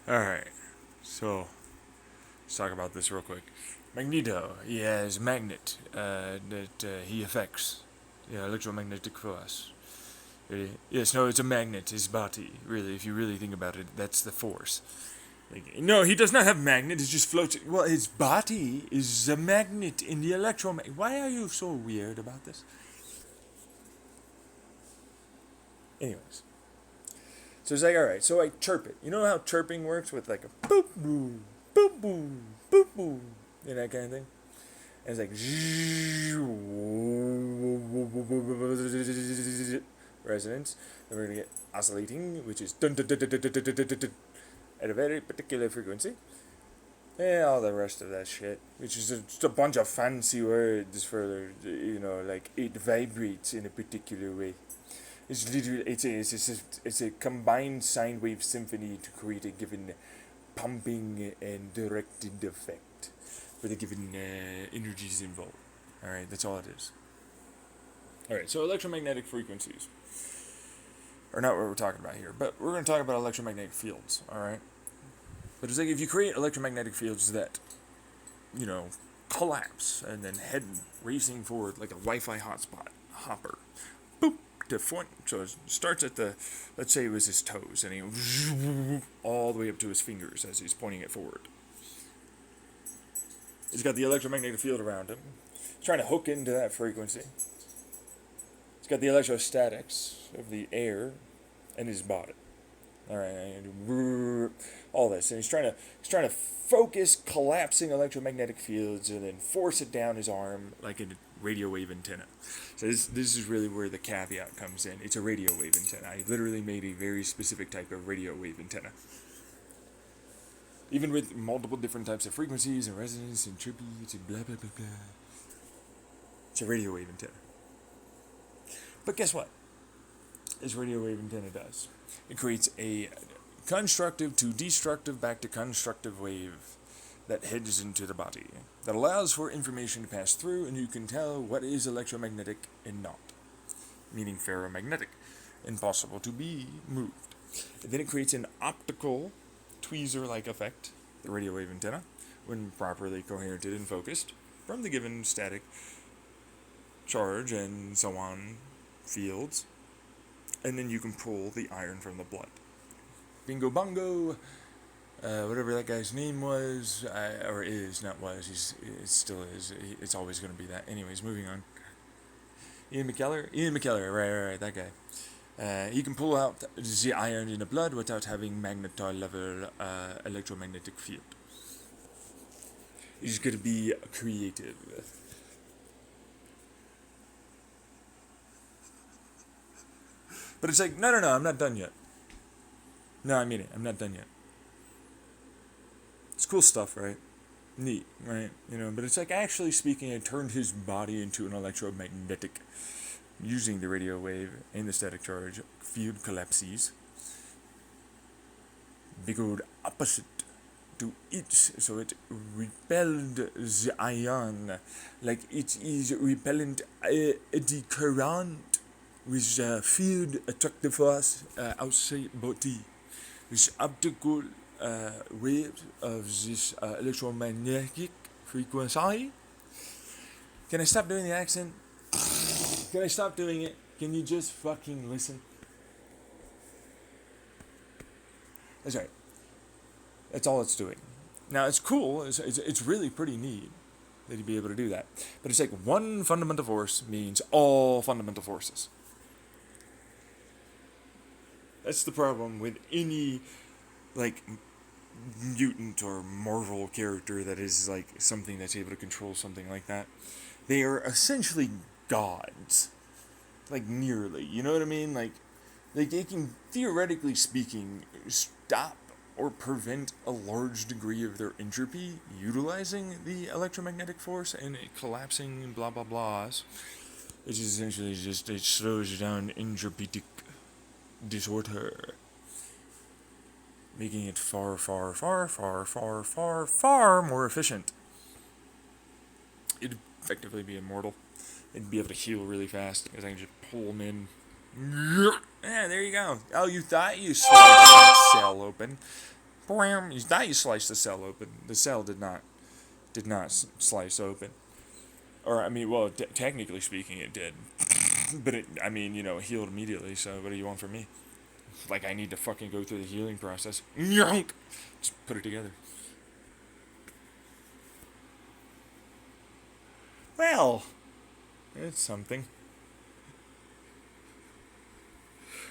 Alright, so let's talk about this real quick. Magneto, he has a magnet that he affects the electromagnetic force. Yes, no, it's a magnet, his body, really, if you really think about it, that's the force. No, he does not have magnet, it just floats. Well, his body is a magnet in the electromagnet. Why are you so weird about this? Anyways, so it's like, alright, so I chirp it. You know how chirping works with like a boop boom, boop boom, boop boom, that kind of thing? And it's like resonance. And we're gonna get oscillating, which is dun dun dun dun dun dun dun dun dun dun at a very particular frequency. And all the rest of that shit, which is just a bunch of fancy words for, like it vibrates in a particular way. It's literally it's a combined sine wave symphony to create a given pumping and directed effect for the given energies involved. All right, that's all it is. All right, so electromagnetic frequencies are not what we're talking about here, but we're going to talk about electromagnetic fields. All right, but it's like if you create electromagnetic fields that, you know, collapse and then head racing forward like a Wi-Fi hotspot hopper, boop to front. So it starts at the, let's say it was his toes, and he all the way up to his fingers as he's pointing it forward. He's got the electromagnetic field around him. He's trying to hook into that frequency. He's got the electrostatics of the air and his body. All right, all this, and he's trying to focus collapsing electromagnetic fields and then force it down his arm like a radio wave antenna. So this is really where the caveat comes in. It's a radio wave antenna. I literally made a very specific type of radio wave antenna. Even with multiple different types of frequencies and resonance and trippy and blah blah blah blah. It's a radio wave antenna. But guess what? This radio wave antenna does. It creates a constructive to destructive back to constructive wave that heads into the body, that allows for information to pass through, and you can tell what is electromagnetic and not, meaning ferromagnetic, impossible to be moved. And then it creates an optical tweezer-like effect, the radio wave antenna, when properly coherented and focused, from the given static charge and so on fields, and then you can pull the iron from the blood. Bingo bongo, whatever that guy's name was, or is, not was, it still is, it's always going to be that. Anyways, moving on. Ian McKellar, right, that guy. You can pull out the iron in the blood without having magnetar level electromagnetic field. It's going to be creative. But it's like, no, I'm not done yet. No, I mean it, I'm not done yet. It's cool stuff, right? Neat, right? But it's like, actually speaking, it turned his body into an electromagnetic, using the radio wave and the static charge field collapses. Big old opposite to it, so it repelled the ion, like it is repellent the current with the field attractive force outside body. This optical waves of this electromagnetic frequency. Can I stop doing the accent? Can I stop doing it? Can you just fucking listen? That's right. That's all it's doing. Now it's cool. It's really pretty neat that you'd be able to do that. But it's like one fundamental force means all fundamental forces. That's the problem with any, like, mutant or Marvel character that is like something that's able to control something like that. They are essentially gods, like nearly. You know what I mean? Like they can, theoretically speaking, stop or prevent a large degree of their entropy utilizing the electromagnetic force and it collapsing blah blah blahs. Which is essentially just, it slows down entropic disorder, making it far more efficient. It'd effectively be immortal. It'd be able to heal really fast because I can just pull them in. Yeah, there you go. Oh, you thought you sliced that cell open? Now you slice the cell open. The cell did not slice open. Or, I mean, well, technically speaking, it did. But it, I mean, healed immediately, so what do you want from me? Like, I need to fucking go through the healing process. Yonk! Just put it together. Well, it's something.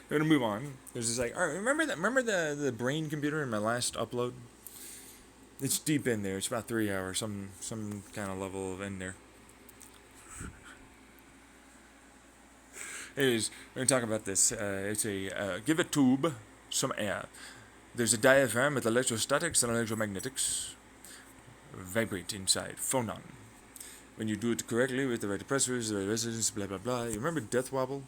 We're gonna move on. There's this like, all right, remember the brain computer in my last upload? It's deep in there. It's about 3 hours, some kind of level of in there. Anyways, we're gonna talk about this. It's a give a tube some air. There's a diaphragm with electrostatics and electromagnetics. Vibrate inside. Phonon. When you do it correctly with the right pressures, the right resonance, blah blah blah. You remember death wobble?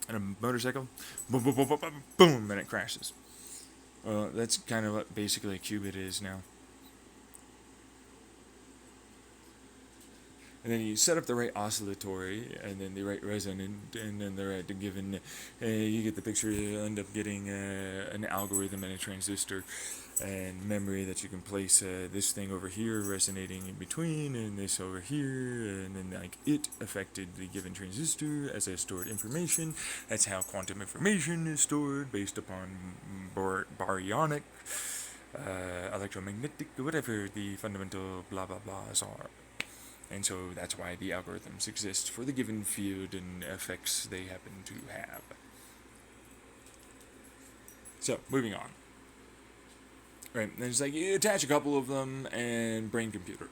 On a motorcycle? Boom, boom, boom, boom, boom, boom, and it crashes. Well, that's kind of what basically a qubit is now. And then you set up the right oscillatory, and then the right resonant, and then the right given. You get the picture. You end up getting an algorithm and a transistor, and memory that you can place this thing over here resonating in between, and this over here, and then like it affected the given transistor as I stored information. That's how quantum information is stored based upon baryonic, electromagnetic, whatever the fundamental blah blah blahs are. And so that's why the algorithms exist for the given field and effects they happen to have. So, moving on. Right, and it's like you attach a couple of them and brain computer.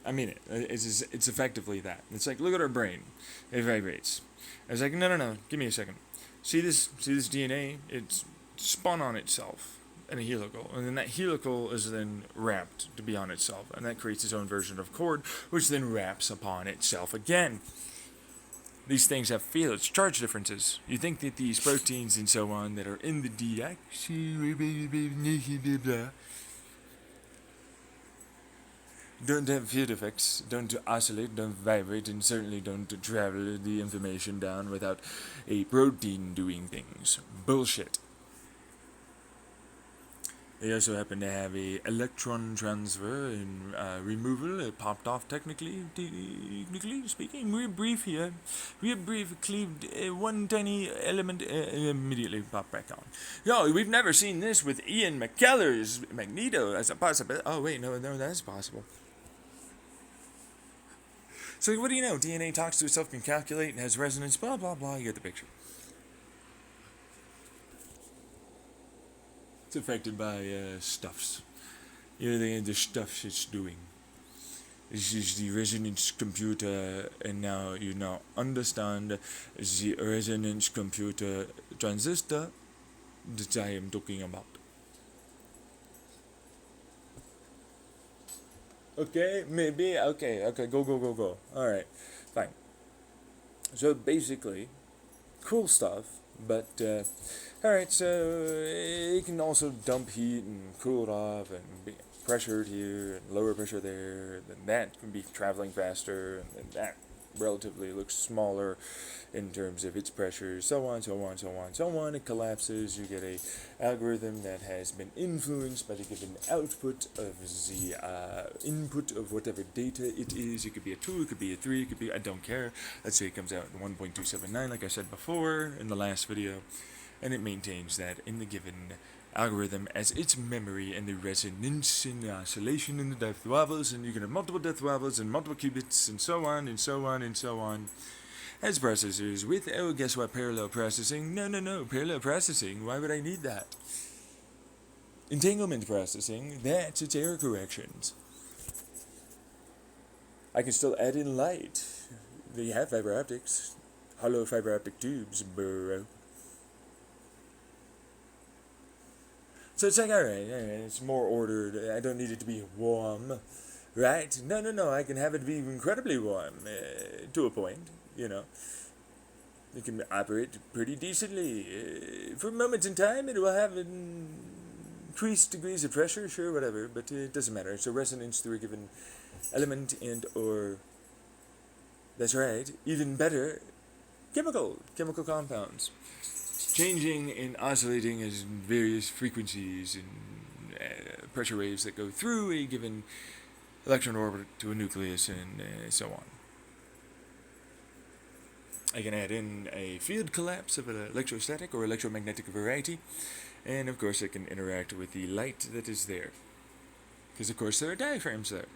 I mean it. It's effectively that. It's like, look at our brain. It vibrates. I was like, no. Give me a second. See this DNA? It's spun on itself in a helical, and then that helical is then wrapped to be on itself, and that creates its own version of cord, which then wraps upon itself again. These things have fields, charge differences. You think that these proteins and so on that are in the DX don't have field effects, don't oscillate, don't vibrate, and certainly don't travel the information down without a protein doing things. Bullshit. They also happen to have a electron transfer and removal. It popped off technically speaking. We're brief here. We're brief. Cleaved one tiny element immediately popped back on. No, we've never seen this with Ian McKellar's Magneto as a possibility. Oh wait, no, that's possible. So what do you know? DNA talks to itself, can calculate, and has resonance. Blah blah blah. You get the picture. It's affected by stuffs. The stuff it's doing. This is the resonance computer, and now you now understand the resonance computer transistor that I am talking about. Okay, maybe. Okay, go. Alright, fine. So basically, cool stuff, but alright, so it can also dump heat and cool it off and be pressured here and lower pressure there. Then that can be traveling faster, and then that relatively looks smaller in terms of its pressure, so on. It collapses. You get a algorithm that has been influenced by the given output of the input of whatever data it is. It could be a 2, it could be a 3, it could be, I don't care. Let's say it comes out in 1.279, like I said before in the last video, and it maintains that in the given algorithm as its memory, and the resonance and the oscillation and the death wobbles, and you can have multiple death wobbles and multiple qubits and so on as processors with, oh, guess what, parallel processing. No, parallel processing, why would I need that? Entanglement processing, that's its error corrections. I can still add in light. They have fiber optics, hollow fiber optic tubes, bro. So it's like, alright, it's more ordered. I don't need it to be warm, right? No, I can have it be incredibly warm, to a point, It can operate pretty decently. For moments in time, it will have increased degrees of pressure, sure, whatever, but it doesn't matter. It's a resonance through a given element and or, that's right, even better, chemical compounds. changing and oscillating as various frequencies and pressure waves that go through a given electron orbit to a nucleus and so on. I can add in a field collapse of an electrostatic or electromagnetic variety, and of course I can interact with the light that is there, because of course there are diaphragms there.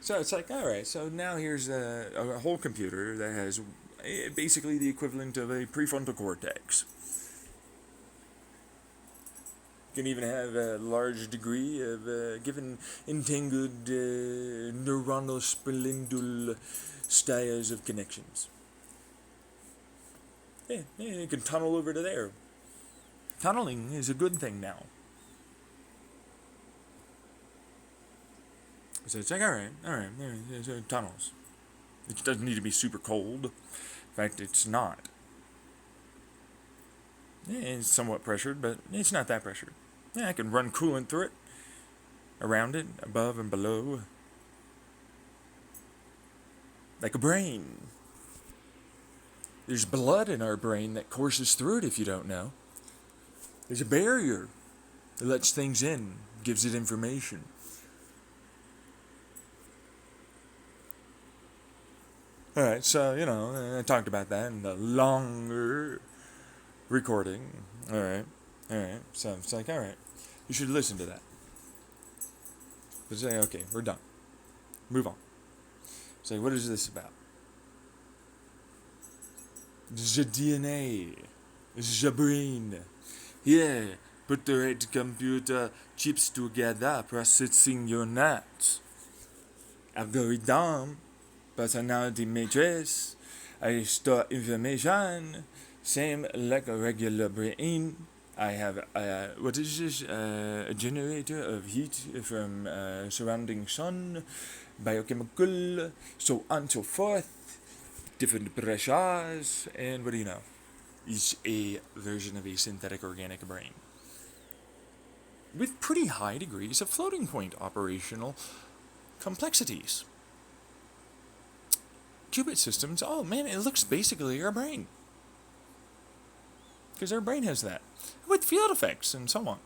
So it's like, alright, so now here's a whole computer that has basically the equivalent of a prefrontal cortex. Can even have a large degree of given entangled neuronal spindle styles of connections. Yeah, you can tunnel over to there. Tunneling is a good thing now. So it's like, alright, so tunnels. It doesn't need to be super cold. In fact, it's not. Yeah, it's somewhat pressured, but it's not that pressured. Yeah, I can run coolant through it, around it, above and below. Like a brain. There's blood in our brain that courses through it, if you don't know. There's a barrier that lets things in, gives it information. Alright, so, I talked about that in the longer recording. Alright, so it's like, alright, you should listen to that. But say, okay, we're done. Move on. Say, what is this about? The DNA. The brain. Yeah, put the right computer chips together, processing your nuts. Algorithm. Personality matrix. I store information, same like a regular brain. I have what is this? A generator of heat from surrounding sun, biochemical, so on and so forth. Different pressures, and what do you know? Is a version of a synthetic organic brain with pretty high degrees of floating point operational complexities. Qubit systems, oh man, it looks basically our brain. Because our brain has that. With field effects and so on.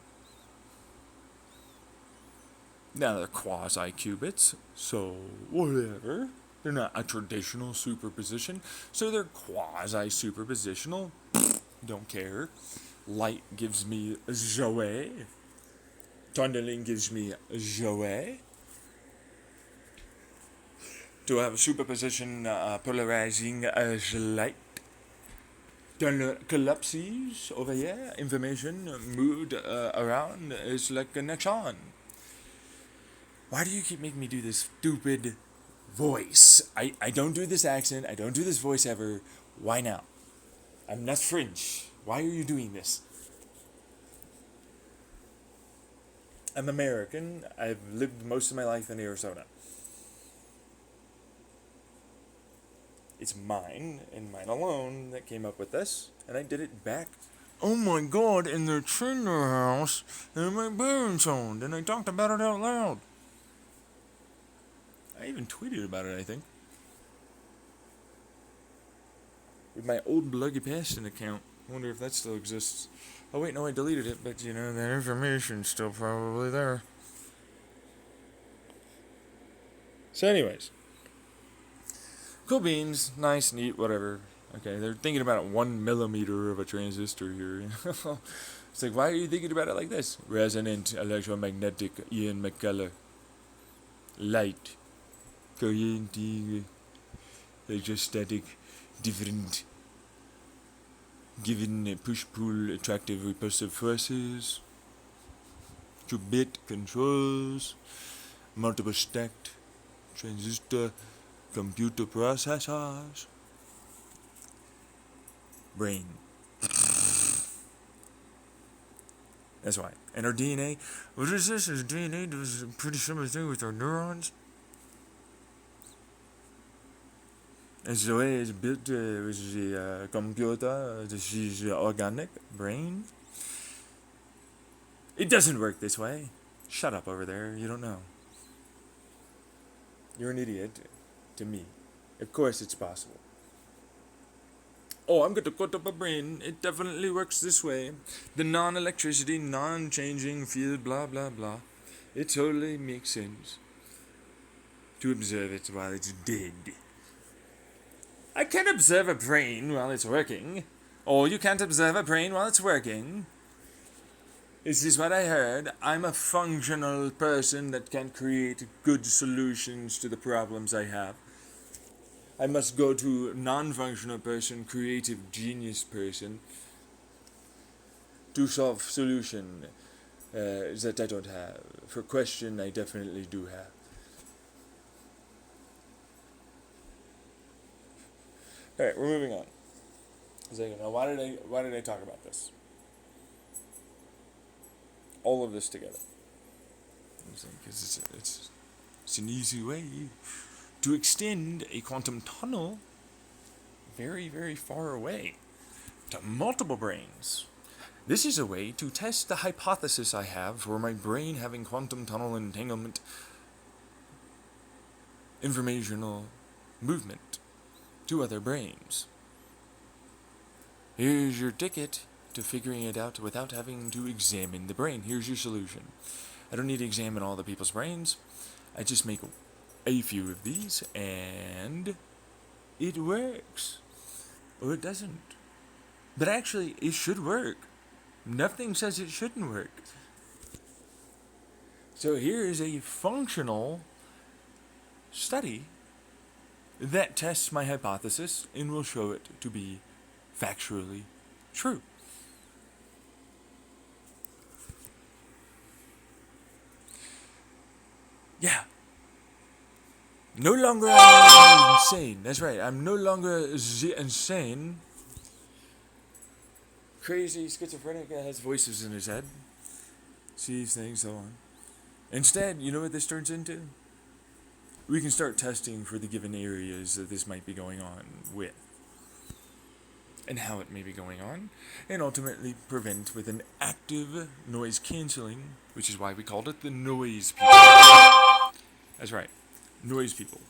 Now they're quasi-qubits, so whatever. They're not a traditional superposition, so they're quasi-superpositional. Don't care. Light gives me joie. Tunneling gives me joie. To have superposition polarizing as light. Tunnel collapses over here. Information moved around is like a neutron. Why do you keep making me do this stupid voice? I don't do this accent. I don't do this voice ever. Why now? I'm not French. Why are you doing this? I'm American. I've lived most of my life in Arizona. It's mine, and mine alone, that came up with this, and I did it back. Oh my god, in their trailer house that my parents owned, and I talked about it out loud. I even tweeted about it, I think. With my old Bluggy Passion account. I wonder if that still exists. Oh wait, no, I deleted it, but that information's still probably there. So anyways. Cool beans, nice, neat, whatever. Okay, they're thinking about 1 millimeter of a transistor here. It's like, why are you thinking about it like this? Resonant, electromagnetic, Ian McCullough. Light. Current, electrostatic, different. Given push-pull, attractive, repulsive forces. 2-bit controls. Multiple stacked transistor. Computer processors. Brain. That's why. And our DNA. What is this? Our DNA does a pretty similar thing with our neurons. As the way it's built with the computer, this is organic brain. It doesn't work this way. Shut up over there. You don't know. You're an idiot. To me. Of course it's possible. oh, I'm going to cut up a brain. It definitely works this way. The non-electricity, non-changing field, blah, blah, blah. It totally makes sense to observe it while it's dead. I can observe a brain while it's working. Or you can't observe a brain while it's working. Is this what I heard? I'm a functional person that can create good solutions to the problems I have. I must go to non-functional person, creative genius person, to solve solution that I don't have. For question, I definitely do have. Alright, we're moving on. Now, why did I talk about this? All of this together. Because it's an easy way to extend a quantum tunnel very, very far away to multiple brains. This is a way to test the hypothesis I have for my brain having quantum tunnel entanglement informational movement to other brains. Here's your ticket to figuring it out without having to examine the brain. Here's your solution. I don't need to examine all the people's brains. I just make a few of these, and it works. Or it doesn't. But actually, it should work. Nothing says it shouldn't work. So here is a functional study that tests my hypothesis and will show it to be factually true. Yeah. No longer insane. That's right. I'm no longer insane. Crazy, schizophrenic guy has voices in his head. Sees things, so on. Instead, you know what this turns into? We can start testing for the given areas that this might be going on with. And how it may be going on. And ultimately prevent with an active noise cancelling, which is why we called it the noise people. That's right. Noise people.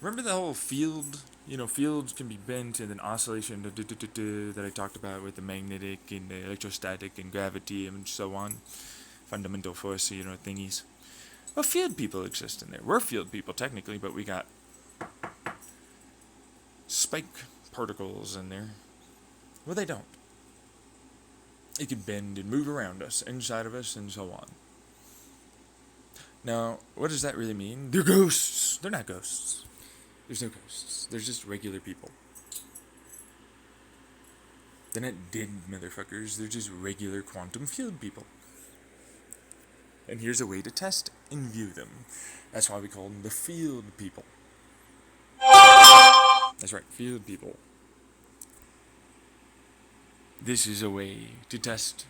Remember the whole field? You know, fields can be bent and then oscillation that I talked about with the magnetic and the electrostatic and gravity and so on. Fundamental force, you know, thingies. Well, field people exist in there. We're field people technically, but we got spike particles in there. Well, they don't. It can bend and move around us, inside of us, and so on. Now, what does that really mean? They're ghosts. They're not ghosts. There's no ghosts. They're just regular people. They're not dead motherfuckers. They're just regular quantum field people. And here's a way to test and view them. That's why we call them the field people. That's right, field people. This is a way to test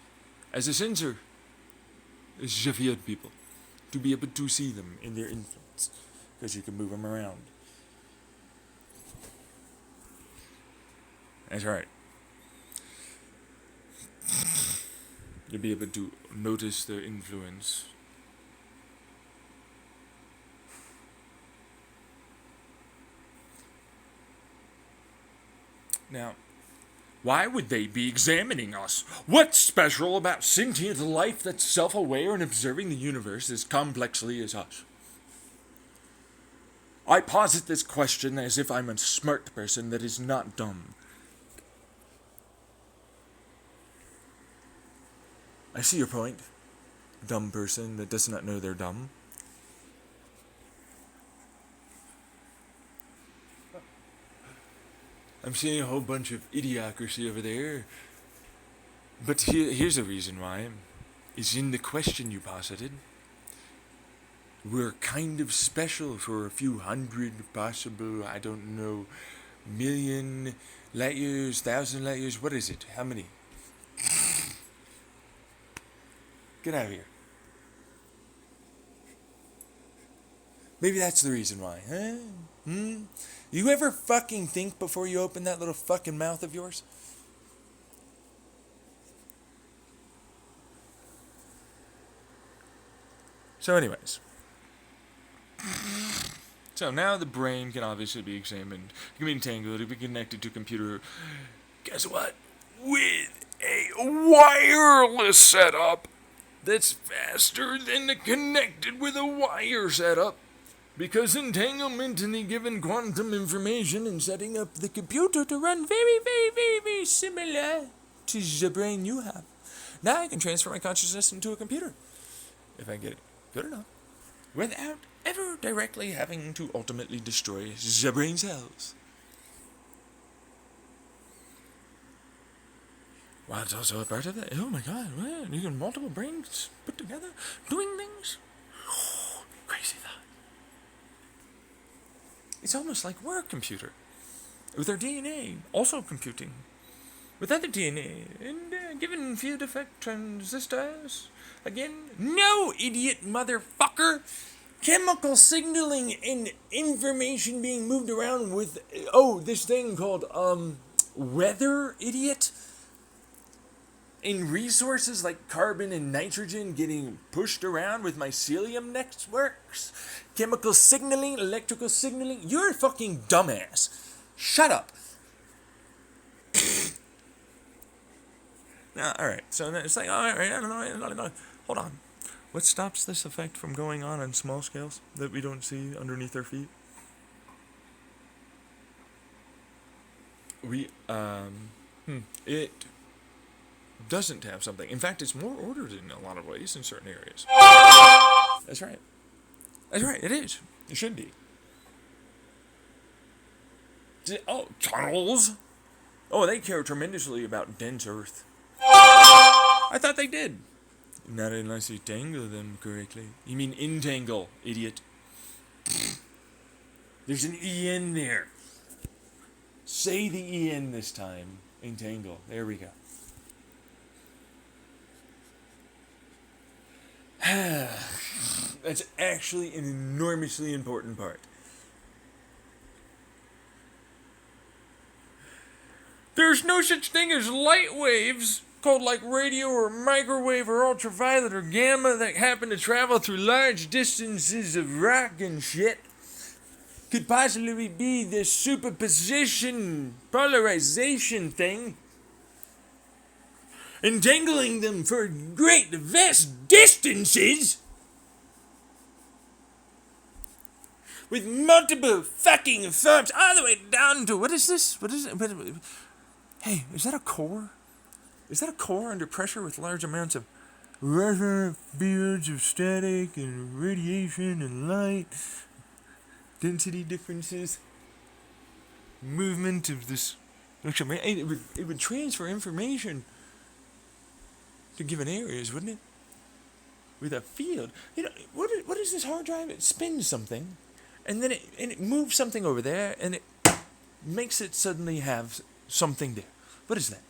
as a sensor the field people. To be able to see them in their influence. Because you can move them around. That's right. You'll be able to notice their influence. Now, why would they be examining us? What's special about sentient life that's self-aware and observing the universe as complexly as us? I posit this question as if I'm a smart person that is not dumb. I see your point. Dumb person that does not know they're dumb. I'm seeing a whole bunch of idiocracy over there. But here's a reason why. It's in the question you posited. We're kind of special for a few hundred possible, I don't know, million light years, 1,000 light years. What is it? How many? Get out of here. Maybe that's the reason why, huh? You ever fucking think before you open that little fucking mouth of yours? So anyways. So now the brain can obviously be examined. It can be entangled. It can be connected to a computer. guess what? With a wireless setup that's faster than the connected with a wire setup. Because entanglement in the given quantum information and setting up the computer to run very, very, very, very similar to the brain you have. Now I can transfer my consciousness into a computer, if I get it good enough, without ever directly having to ultimately destroy the brain cells. Well, it's also a part of it. Oh my god, man, you can multiple brains put together, doing things. Crazy thought. It's almost like we're a computer, with our DNA also computing, with other DNA, and given field effect transistors. Again, no, idiot motherfucker! Chemical signaling and information being moved around with, this thing called, weather, idiot? In resources like carbon and nitrogen getting pushed around with mycelium networks, chemical signaling, electrical signaling. You're a fucking dumbass. Shut up. Alright, so it's like, alright, I don't know. Hold on. What stops this effect from going on small scales that we don't see underneath our feet? It doesn't have something. In fact, it's more ordered in a lot of ways in certain areas. That's right. That's right, it is. It should be. Tunnels? Oh, they care tremendously about dense earth. I thought they did. Not unless you tangle them correctly. You mean entangle, idiot. There's an E-N there. Say the E-N this time. Entangle. There we go. That's actually an enormously important part. There's no such thing as light waves called like radio or microwave or ultraviolet or gamma that happen to travel through large distances of rock and shit. Could possibly be this superposition, polarization thing. Entangling them for great vast distances with multiple fucking forms all the way down to, what is this? What is it? Hey, is that a core? Is that a core under pressure with large amounts of resonant fields of static and radiation and light, density differences, movement of this? It would transfer information to given areas, wouldn't it? With a field. You know, what is this hard drive? It spins something, and then it moves something over there, and it makes it suddenly have something there. What is that?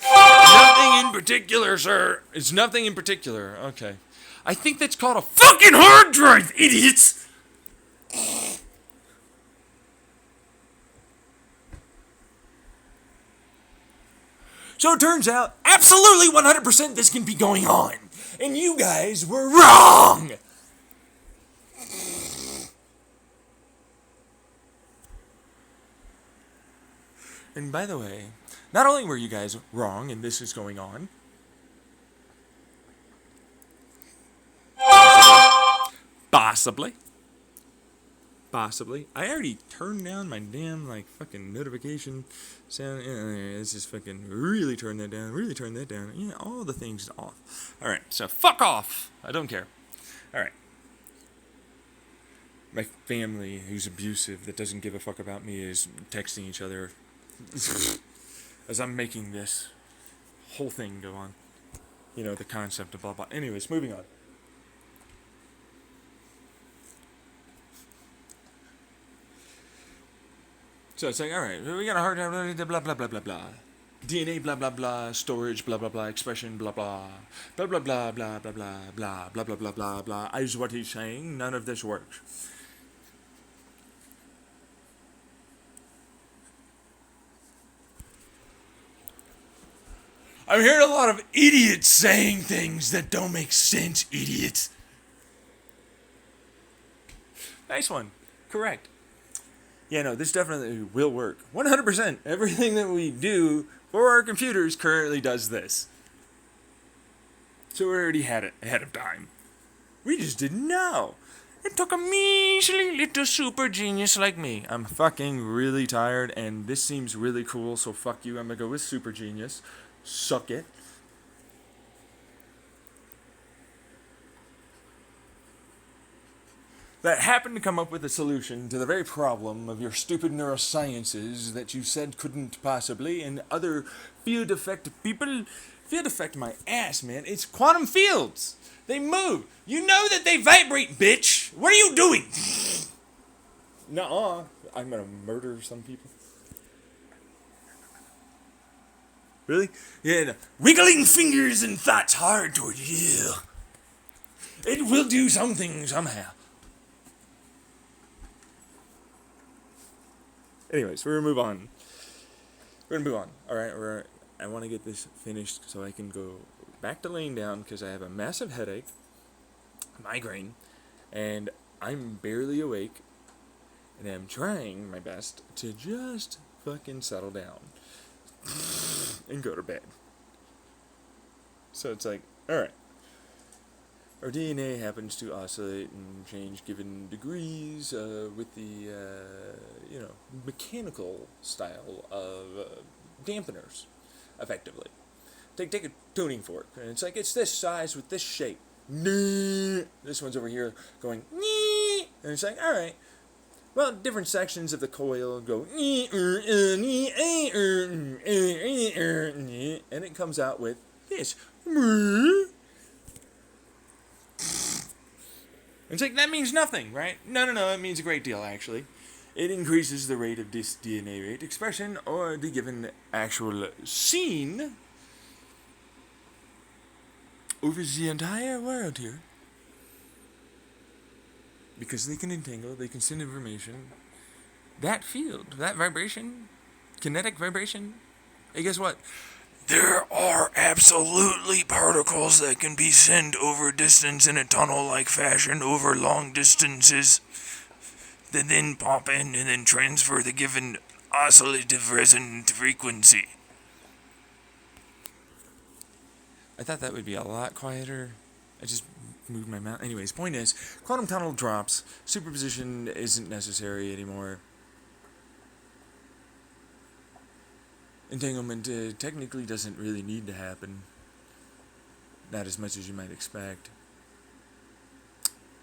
Nothing in particular, sir. It's nothing in particular. Okay. I think that's called a fucking hard drive, idiots! So it turns out, absolutely 100% this can be going on. And you guys were wrong! And by the way, not only were you guys wrong and this is going on, possibly, I already turned down my damn, fucking notification sound. Let's just fucking really turn that down, Yeah, all the things off. Alright, so fuck off. I don't care. Alright. My family, who's abusive, that doesn't give a fuck about me, is texting each other as I'm making this whole thing go on. You know, the concept of blah blah. Anyways, moving on. So it's like, alright, we got a hard time, blah blah blah blah blah. DNA, blah blah blah, storage, blah blah blah, expression, blah blah. Blah blah blah blah blah blah blah blah blah blah blah blah is what he's saying. None of this works. I'm hearing a lot of idiots saying things that don't make sense, idiots. Nice one. Correct. Yeah, no, this definitely will work. 100%. Everything that we do for our computers currently does this. So we already had it ahead of time. We just didn't know. It took a measly little super genius like me. I'm fucking really tired, and this seems really cool, so fuck you. I'm gonna go with super genius. Suck it. That happened to come up with a solution to the very problem of your stupid neurosciences that you said couldn't possibly, and other field effect people. Field effect my ass, man. It's quantum fields. They move. You know that they vibrate, bitch. What are you doing? Nuh-uh. I'm gonna murder some people. Really? Yeah, no. Wiggling fingers and thoughts hard toward you. It will do something somehow. Anyways, we're gonna move on. Alright, I want to get this finished so I can go back to laying down because I have a massive headache, migraine, and I'm barely awake, and I'm trying my best to just fucking settle down and go to bed. So it's like, alright. Our DNA happens to oscillate and change given degrees with the, mechanical style of dampeners, effectively. Take a tuning fork, and it's like, it's this size with this shape. This one's over here going, and it's like, alright. Well, different sections of the coil go, and it comes out with this. It's like, that means nothing, right? No, it means a great deal, actually. It increases the rate of this DNA rate expression or the given actual scene over the entire world here. Because they can entangle, they can send information. That field, that vibration, kinetic vibration, hey, guess what? There are absolutely particles that can be sent over distance in a tunnel-like fashion over long distances that then pop in and then transfer the given oscillative resonant frequency. I thought that would be a lot quieter. I just moved my mouth. Anyways, point is, quantum tunnel drops. Superposition isn't necessary anymore. Entanglement technically doesn't really need to happen. Not as much as you might expect.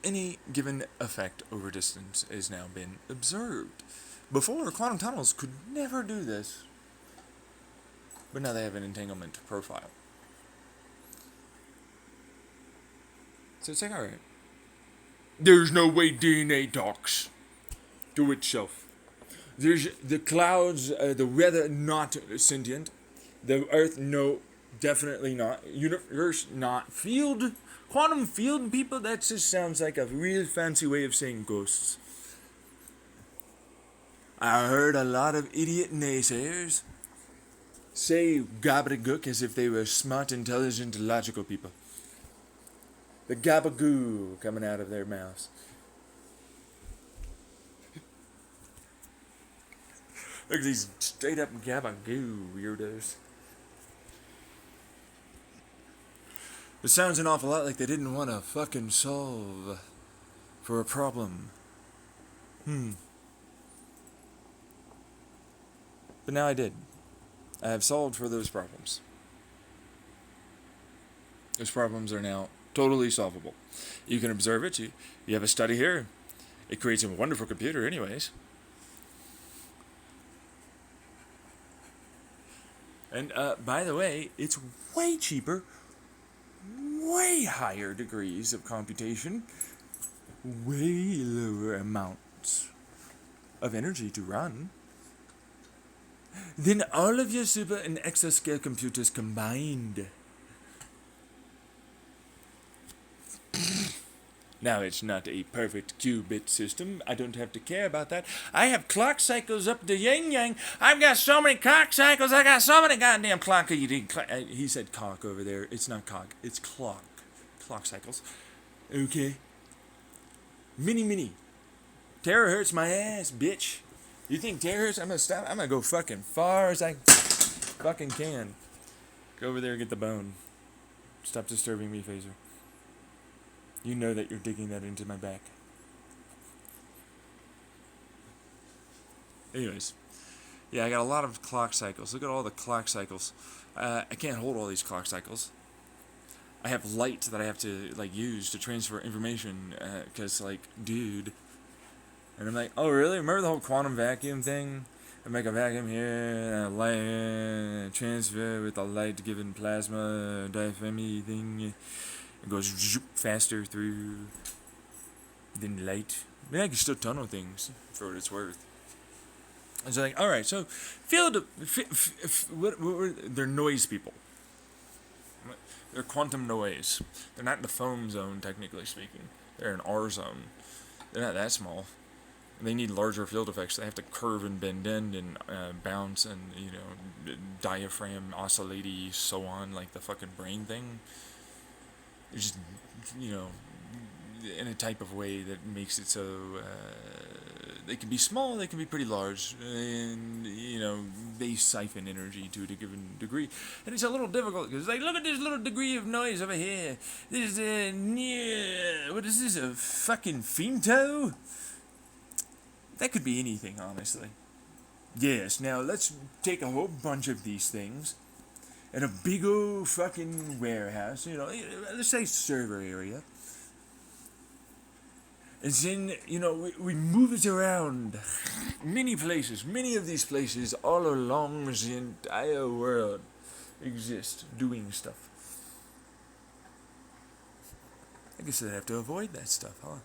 Any given effect over distance has now been observed. Before, quantum tunnels could never do this. But now they have an entanglement profile. So it's like, alright. There's no way DNA talks to itself. There's the clouds, the weather not sentient. The earth, no, definitely not. Universe, not. Field, quantum field people, that just sounds like a real fancy way of saying ghosts. I heard a lot of idiot naysayers say gobbledygook as if they were smart, intelligent, logical people. The gabagoo coming out of their mouths. Look at these straight up gabagoo weirdos. It sounds an awful lot like they didn't want to fucking solve for a problem. But now I did. I have solved for those problems. Those problems are now totally solvable. You can observe it. You have a study here. It creates a wonderful computer anyways. And by the way, it's way cheaper, way higher degrees of computation, way lower amounts of energy to run than all of your super and exascale computers combined. Now, it's not a perfect qubit system. I don't have to care about that. I have clock cycles up the yin-yang. I've got so many clock cycles. I got so many goddamn clock. He said cock over there. It's not cock. It's clock. Clock cycles. Okay. Many Terahertz my ass, bitch. You think terahertz? I'm gonna stop. I'm gonna go fucking far as I fucking can. Go over there and get the bone. Stop disturbing me, phaser. You know that you're digging that into my back. Anyways. Yeah, I got a lot of clock cycles. Look at all the clock cycles. I can't hold all these clock cycles. I have light that I have to like use to transfer information. Cause like, dude. And I'm like, oh really? Remember the whole quantum vacuum thing? I make a vacuum here, and a light transfer with a light-given plasma diaphragm thing. It goes faster through than light. I mean, I can still tunnel things for what it's worth. It's like, all right, so they're noise people. They're quantum noise. They're not in the foam zone, technically speaking. They're in our zone. They're not that small. They need larger field effects. They have to curve and bend in and bounce and, you know, diaphragm, oscillate, so on, like the fucking brain thing. It's just, you know, in a type of way that makes it so they can be small, they can be pretty large, and, you know, they siphon energy to a given degree. And it's a little difficult, because, like, look at this little degree of noise over here. This is, what is this, a fucking femto? That could be anything, honestly. Yes, now let's take a whole bunch of these things in a big old fucking warehouse, you know, let's say server area. And then, you know, we move it around many places. Many of these places all along the entire world exist doing stuff. I guess I'd have to avoid that stuff, huh?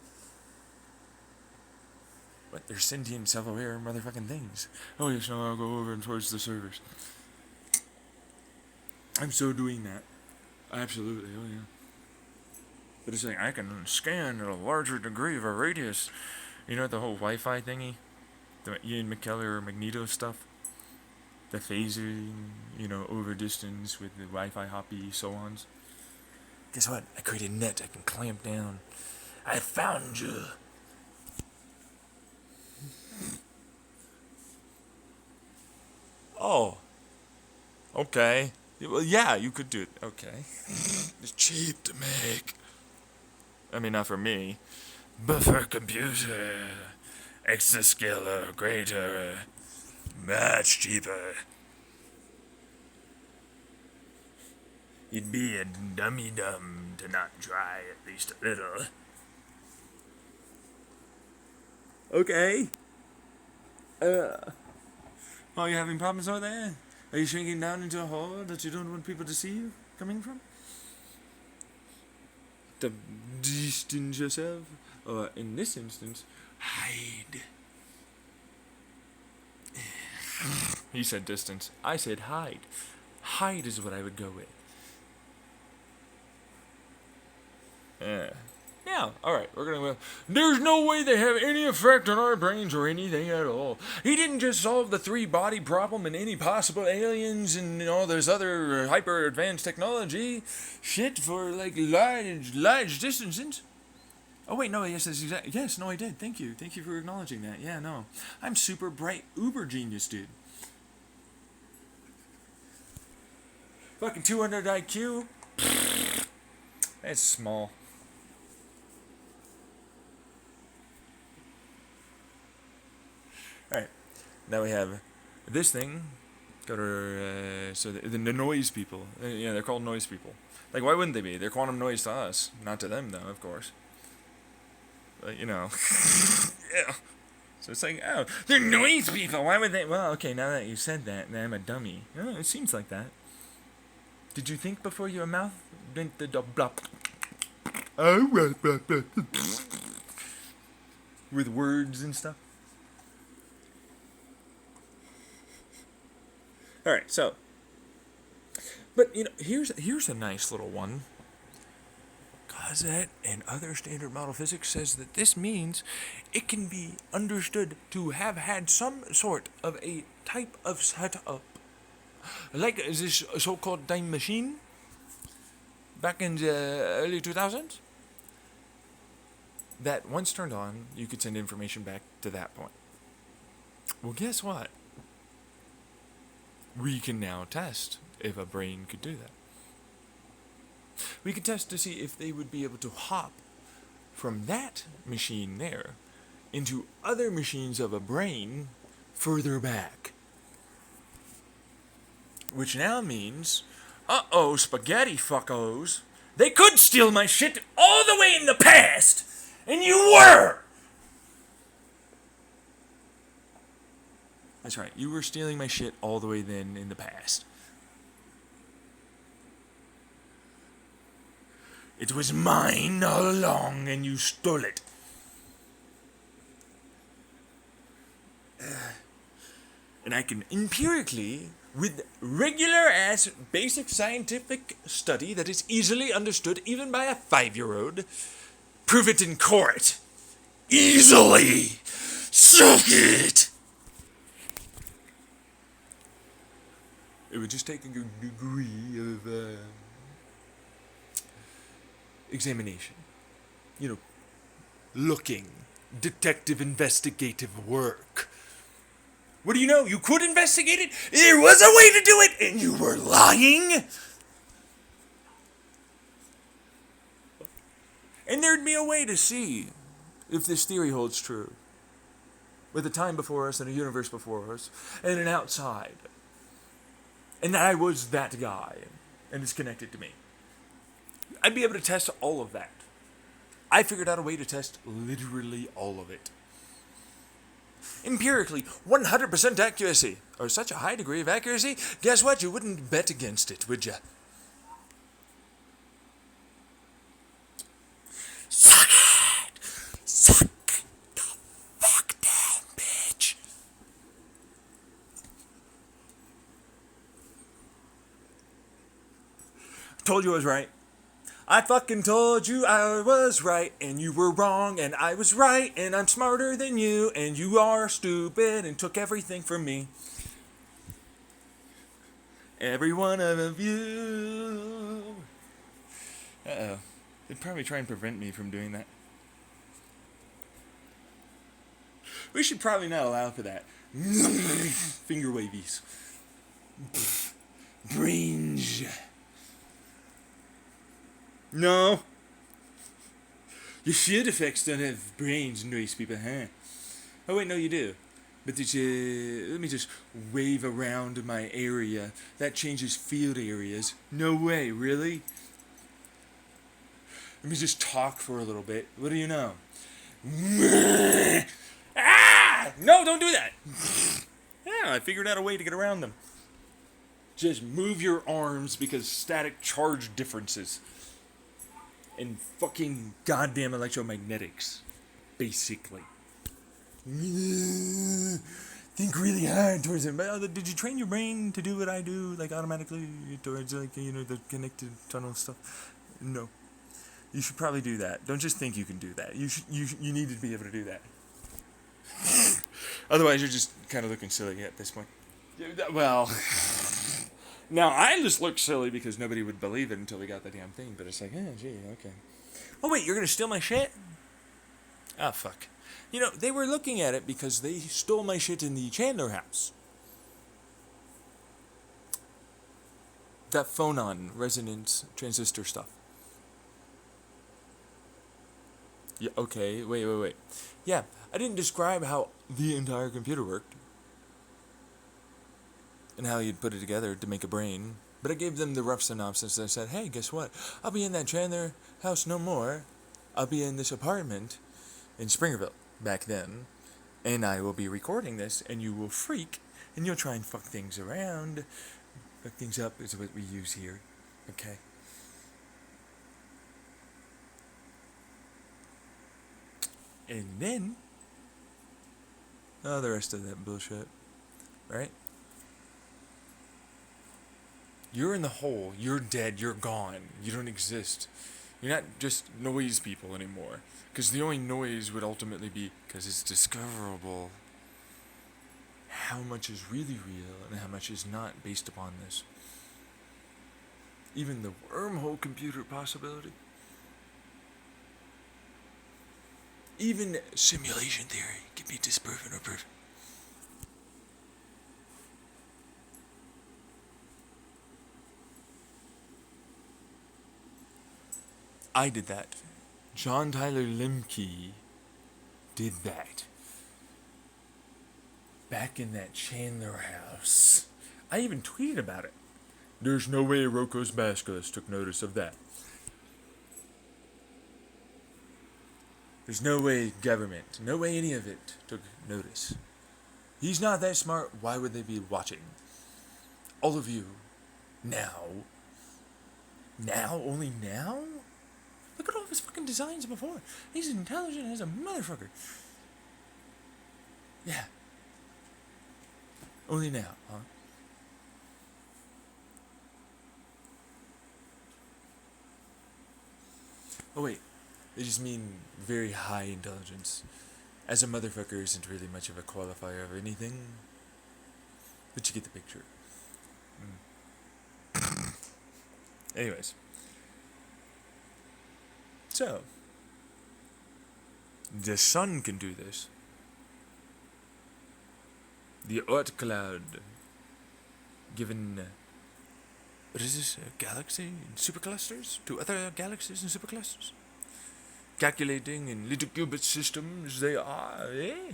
But they're sentient, self-aware motherfucking things. Oh yes, no, I'll go over and towards the servers. I'm so doing that. Absolutely, oh yeah. But it's like, I can scan at a larger degree of a radius. You know the whole Wi-Fi thingy? The Ian McKellar or Magneto stuff? The phasing, you know, over distance with the Wi-Fi hoppy so-ons. Guess what? I created a net I can clamp down. I found you. Oh. Okay. Well, yeah, you could do it. Okay. It's cheap to make. I mean, not for me. But for a computer. Exascalar, greater. Much cheaper. You'd be a dummy dumb to not try at least a little. Okay. Are you having problems over there? Are you shrinking down into a hole that you don't want people to see you coming from? To distance yourself? Or in this instance, hide. He said distance. I said hide. Hide is what I would go with. Yeah, alright, we're gonna... There's no way they have any effect on our brains or anything at all. He didn't just solve the three-body problem and any possible aliens and all this other hyper-advanced technology shit for, like, large distances. Oh, wait, no, yes, that's exactly... Yes, no, I did. Thank you. Thank you for acknowledging that. Yeah, no. I'm super bright, uber genius, dude. Fucking 200 IQ? That's small. Alright, now we have this thing. Go to, so the noise people. Yeah, they're called noise people. Like, why wouldn't they be? They're quantum noise to us. Not to them, though, of course. But, you know. Yeah. So it's like, oh, they're noise people. Why would they? Well, okay, now that you said that, then I'm a dummy. Oh, it seems like that. Did you think before your mouth went the blah? With words and stuff? Alright, so. But, you know, here's a nice little one. Causal and other standard model physics says that this means it can be understood to have had some sort of a type of setup. Like this so-called time machine back in the early 2000s. that once turned on, you could send information back to that point. Well, guess what? We can now test if a brain could do that. We could test to see if they would be able to hop from that machine there into other machines of a brain further back. Which now means, uh-oh, spaghetti fuckos, they could steal my shit all the way in the past, and you were! That's right, you were stealing my shit all the way then in the past. It was mine all along, and you stole it. And I can empirically, with regular-ass basic scientific study that is easily understood even by a 5-year-old, prove it in court. Easily! Suck it! It would just take a degree of examination. You know, looking, detective investigative work. What do you know? You could investigate it. There was a way to do it, and you were lying. And there'd be a way to see if this theory holds true. With a time before us and a universe before us, and an outside. And I was that guy, and it's connected to me. I'd be able to test all of that. I figured out a way to test literally all of it. Empirically, 100% accuracy, or such a high degree of accuracy, guess what? You wouldn't bet against it, would you? Suck it! Suck the fuck down, bitch! Told you I was right. I fucking told you I was right, and you were wrong, and I was right, and I'm smarter than you, and you are stupid, and took everything from me. Every one of you. Uh-oh. They'd probably try and prevent me from doing that. We should probably not allow for that. Finger wavies. Brains. No. Your shield effects don't have brains, nice people, huh? Oh wait, no you do. But let me just wave around my area. That changes field areas. No way, really? Let me just talk for a little bit. What do you know? Ah! No, don't do that! Yeah, I figured out a way to get around them. Just move your arms because static charge differences. And fucking goddamn electromagnetics, basically. Think really hard towards it. Did you train your brain to do what I do, like automatically towards like the connected tunnel stuff? No. You should probably do that. Don't just think you can do that. You need to be able to do that. Otherwise, you're just kind of looking silly at this point. Well. Now, I just look silly because nobody would believe it until we got the damn thing, but it's like, gee, okay. Oh, wait, you're going to steal my shit? Ah, fuck. You know, they were looking at it because they stole my shit in the Chandler house. That phonon, resonant, transistor stuff. Yeah, okay, wait. Yeah, I didn't describe how the entire computer worked. And how you'd put it together to make a brain. But I gave them the rough synopsis. I said, hey, guess what? I'll be in that Chandler house no more. I'll be in this apartment in Springerville back then. And I will be recording this, and you will freak, and you'll try and fuck things around. Fuck things up is what we use here. Okay? And then, the rest of that bullshit. Right? You're in the hole. You're dead. You're gone. You don't exist. You're not just noise people anymore. Because the only noise would ultimately be, because it's discoverable, how much is really real and how much is not based upon this. Even the wormhole computer possibility. Even simulation theory can be disproven or proven. I did that. John Tyler Lemke did that. Back in that Chandler house. I even tweeted about it. There's no way Rocco's Basculus took notice of that. There's no way government, no way any of it took notice. He's not that smart. Why would they be watching? All of you. Now? Now? Only now? Look at all of his fucking designs before. He's intelligent as a motherfucker. Yeah. Only now, huh? Oh wait, they just mean very high intelligence. As a motherfucker isn't really much of a qualifier of anything. But you get the picture. Anyways. So, the sun can do this. The Oort cloud, given, what is this, a galaxy in superclusters to other galaxies in superclusters? Calculating in little qubit systems they are, eh?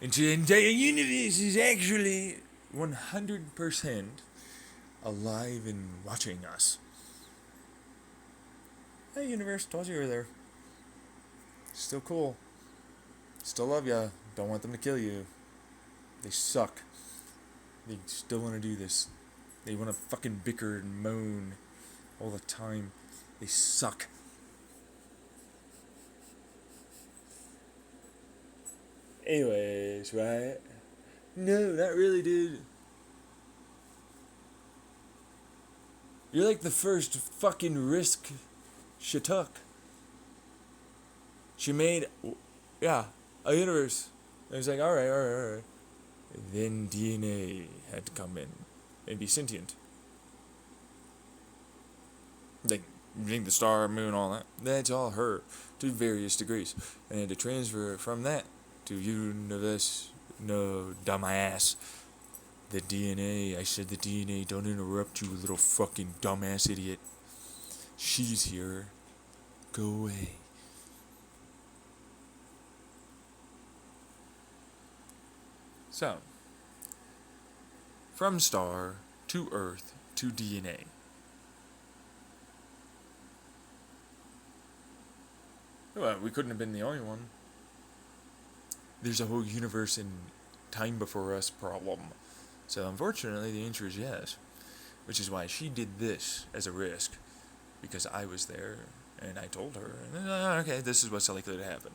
And the entire universe is actually 100% alive and watching us. Hey, universe, told you you were there. Still cool. Still love ya. Don't want them to kill you. They suck. They still want to do this. They want to fucking bicker and moan all the time. They suck. Anyways, right? No, not really, dude. You're like the first fucking risk she took. She made, a universe. And it was like, alright. Then DNA had to come in and be sentient. Like, the star, moon, all that. That's all her, to various degrees. And had to transfer from that to universe. No, dumbass. The DNA, I said the DNA, don't interrupt you, little fucking dumbass idiot. She's here. Go away. So, from star to Earth to DNA. Well, we couldn't have been the only one. There's a whole universe and time before us problem. So unfortunately the answer is yes. Which is why she did this as a risk. Because I was there and I told her, okay, this is what's likely to happen.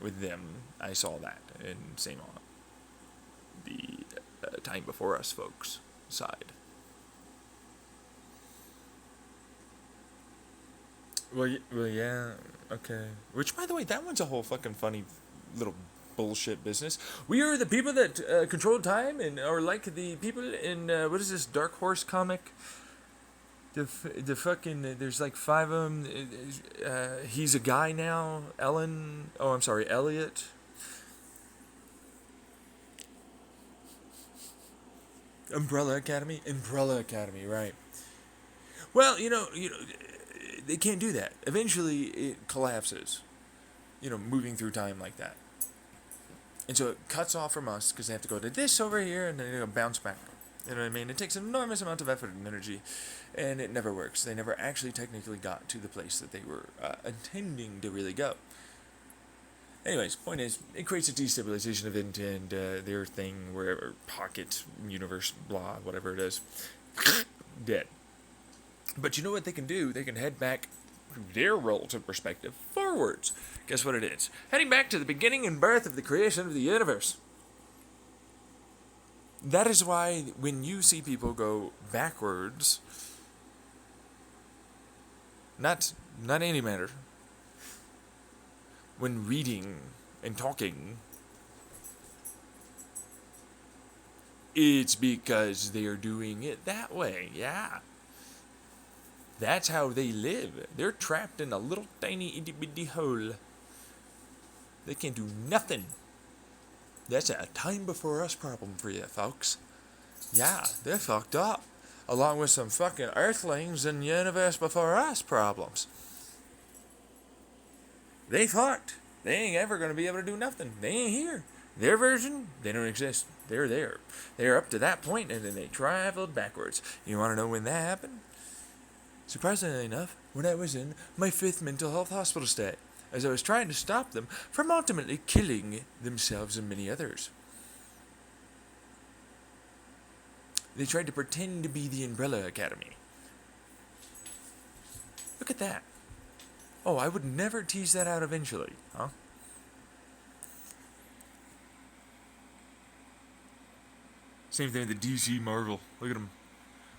With them, I saw that. And same on the time before us folks side. Well, yeah, okay. Which, by the way, that one's a whole fucking funny little bullshit business. We are the people that control time and are like the people in, what is this, Dark Horse comic? The fucking, there's like 5 of them. He's a guy now. Elliot. Umbrella Academy, right. Well, they can't do that. Eventually, it collapses. Moving through time like that. And so it cuts off from us because they have to go to this over here and then they bounce back. You know what I mean? It takes an enormous amount of effort and energy, and it never works. They never actually technically got to the place that they were intending to really go. Anyways, point is, it creates a destabilization event and their thing, wherever, pocket, universe, blah, whatever it is, dead. But you know what they can do? They can head back their relative perspective forwards. Guess what it is? Heading back to the beginning and birth of the creation of the universe. That is why when you see people go backwards, not antimatter, when reading and talking, it's because they're doing it that way, yeah. That's how they live. They're trapped in a little tiny itty bitty hole. They can't do nothing. That's a time before us problem for you, folks. Yeah, they're fucked up. Along with some fucking earthlings and universe before us problems. They fucked. They ain't ever gonna be able to do nothing. They ain't here. Their version, they don't exist. They're there. They're up to that point and then they traveled backwards. You wanna know when that happened? Surprisingly enough, when I was in my 5th mental health hospital stay, as I was trying to stop them from ultimately killing themselves and many others. They tried to pretend to be the Umbrella Academy. Look at that. Oh, I would never tease that out eventually, huh? Same thing with the DC Marvel. Look at them.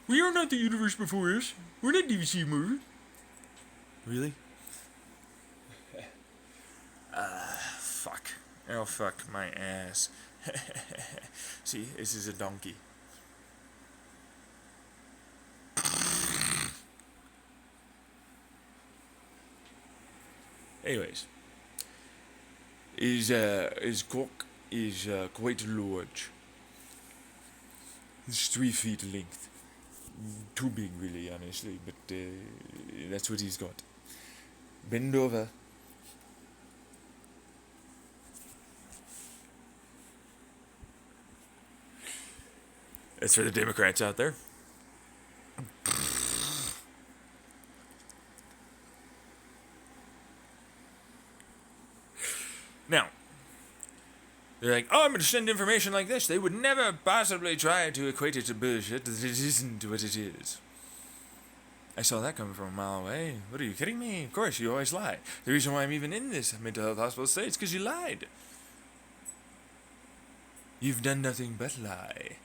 We are not the universe before us. We're not DC Marvel. Really? Fuck. Oh, fuck my ass. See, this is a donkey. Anyways, his cock is quite large. It's 3 feet length. Too big, really, honestly, but that's what he's got. Bend over. That's for the Democrats out there. Now, they're like, oh, I'm going to send information like this. They would never possibly try to equate it to bullshit. It isn't what it is. I saw that coming from a mile away. What are you kidding me? Of course, you always lie. The reason why I'm even in this mental health hospital state is because you lied. You've done nothing but lie.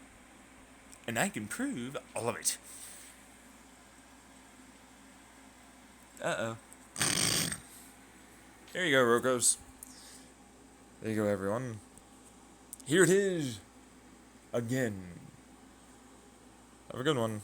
And I can prove all of it. Uh-oh. There you go, Rocos. There you go, everyone. Here it is. Again. Have a good one.